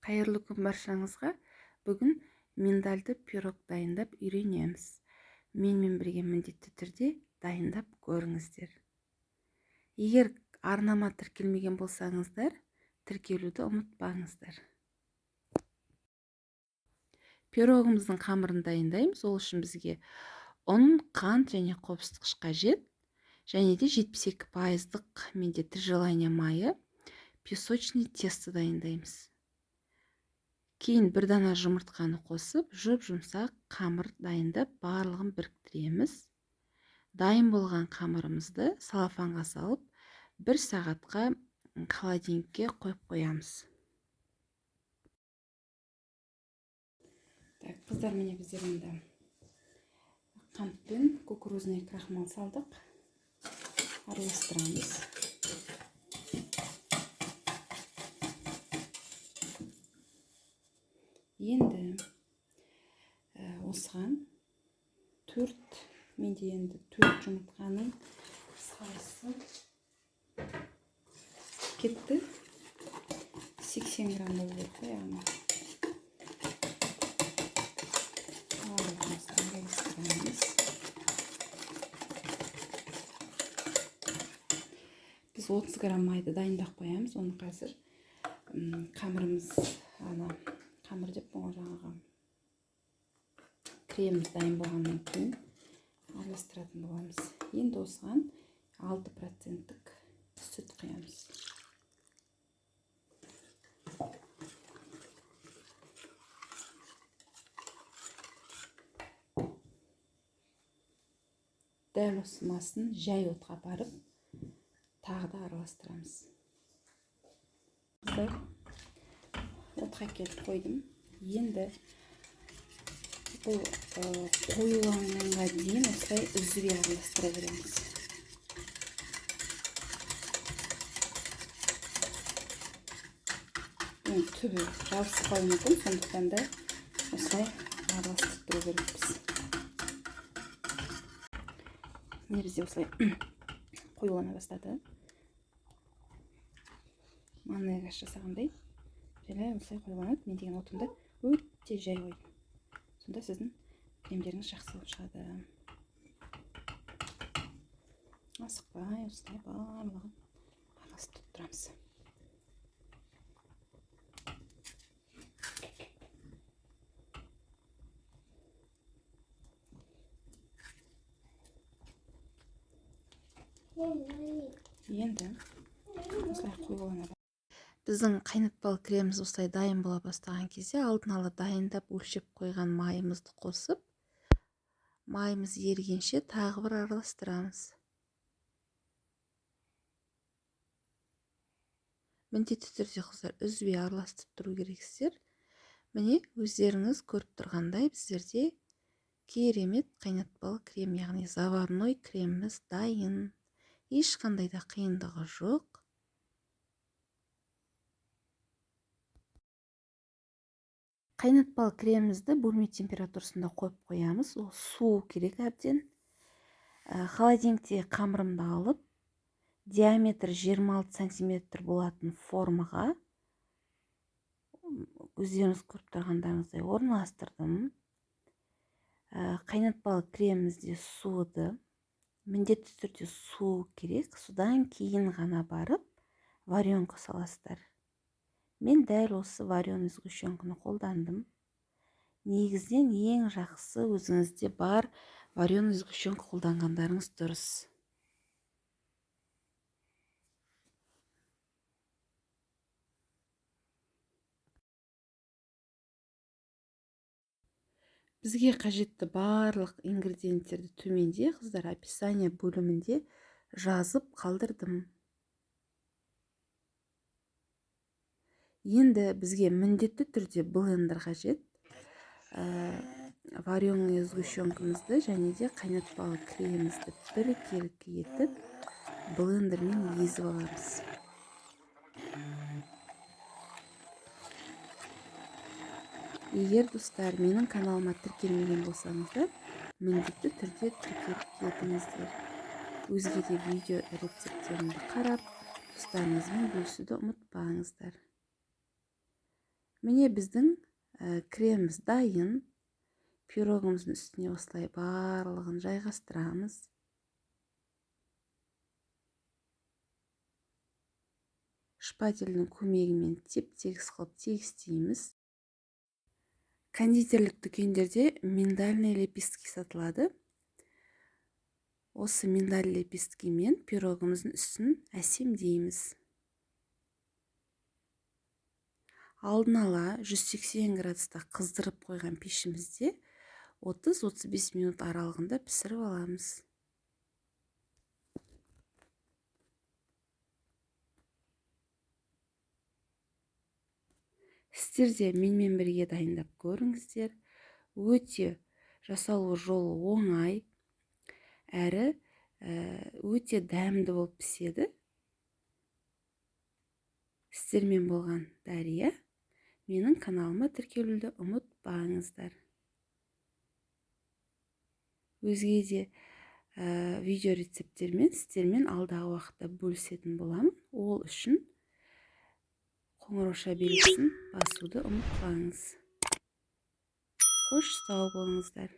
Қайырлы күн баршаңызға. Бүгін миндальды пирог дайындап үйренеміз. Менімен бірге міндетті түрде дайындап көріңіздер. Егер арнама тіркелмеген болсаңыздар, тіркелуді ұмытпаңыздар. Пирогымыздың қамырын дайындаймыз. Ол үшін бізге ұн, қант және қопсытқыш қажет. Және де 72%-лық менде три желания майы, песочный тесто дайындаймыз. Кейін бір дана жұмыртқаны қосып, жұмсақ қамыр дайындап, барлығын біріктіреміз. Дайын болған қамырымызды салафанға салып, 1 сағатқа холодильникке қойып қоямыз. Так, қыздар, міне біздер мұнда қант пен кукурузный крахмал салдық. Араластырамыз. Енді осыған менде енді 4 жұмыртқаның салысы кетті. 80 грамм болу керек қой, яғни. Араластырамыз. Біз 30 грамм майды дайындап қоямыз. Оны қазір қамырымыз, қамыр деп жаңағы креміміз дайын болғаннан кейін араластыратын боламыз. Енді осыған 6%-лік сүт құямыз. Дәл осы масын жай отқа барып, тағы да араластырамыз. Қыздар, отқа келіп қойдым. Енді бұл қоюланғанға дейін осылай үзбей араластыра береміз. Түбі жабысып қалуы мүмкін, сондықтан да осылай араластырып тұру керекпіз. Міне бізде осылай қоюлана бастады. Майонез жасағандай желай осылай қоюланады. Мен деген отымды өте жай қойдым. Сонда сіздің кремдеріңіз жақсы болып шығады. Асықпай осылай барлығын араластырып тұрамыз. Енді осылай қоюлана. Біздің қайнатпалы креміміз осылай дайын бола бастаған кезде алдын ала дайындап өлшеп қойған майымызды қосып, майымыз ерігенше тағы бір араластырамыз. Міндетті түрде қыздар үзбей араластырып тұру керексіздер. Міне өздеріңіз көріп тұрғандай біздерде керемет қайнатпалы крем, яғни заварной креміміз дайын. Ешқандай да қиындығы жоқ. Қайнатпалы кремімізді бөлме температурасында қойып қоямыз. Ол суы керек әбден. Холодильникте қамырымды алып, диаметрі 26 сантиметр болатын формаға өздеріңіз көріп тұрғандарыңыздай орналастырдым. Қайнатпалы кремімізде суыды, міндетті түрде су керек. Содан кейін ғана барып варенка саласыздар. Мен дәл осы вареный сгущенканы қолдандым. Негізден ең жақсы өзіңізде бар вареный сгущенка қолданғандарыңыз дұрыс. Бізге қажетті барлық ингредиенттерді төменде, қыздар, описание бөлімінде жазып қалдырдым. Енді бізге міндетті түрде блендер қажет. Вареный сгущенкамызды және де қайнатпалы кремімізді біркелкі етіп блендермен езіп аламыз. Егер достар менің каналыма тіркелмеген болсаңыздар, міндетті түрде тіркеліп кетіңіздер. Өзге де видео рецепттерімді қарап, достарыңызбен бөлісуді ұмытпаңыздар. Міне біздің креміміз дайын. Пирогымыздың үстіне осылай барлығын жайғастырамыз. Шпательдің көмегімен теп-тегіс қылып тегістейміз. Кондитерлік дүкендерде миндальный лепестки сатылады. Осы миндаль лепесткімен пирогымыздың үстін әсемдейміз. Алдын ала 180 градуста қыздырып қойған пешімізде 30-35 минут аралығында пісіріп аламыз. Сіздер де менімен бірге дайындап көріңіздер. Өте жасалу жолы оңай, әрі өте дәмді болып піседі. Сіздермен болған Дария. Менің каналыма тіркелуді ұмытпаңыздар. Өзге де видео рецепттермен сіздермен алдағы уақытта бөлісетін боламын. Ол үшін қоңырауша белгісін басуды ұмытпаңыз. Қош сау болыңыздар.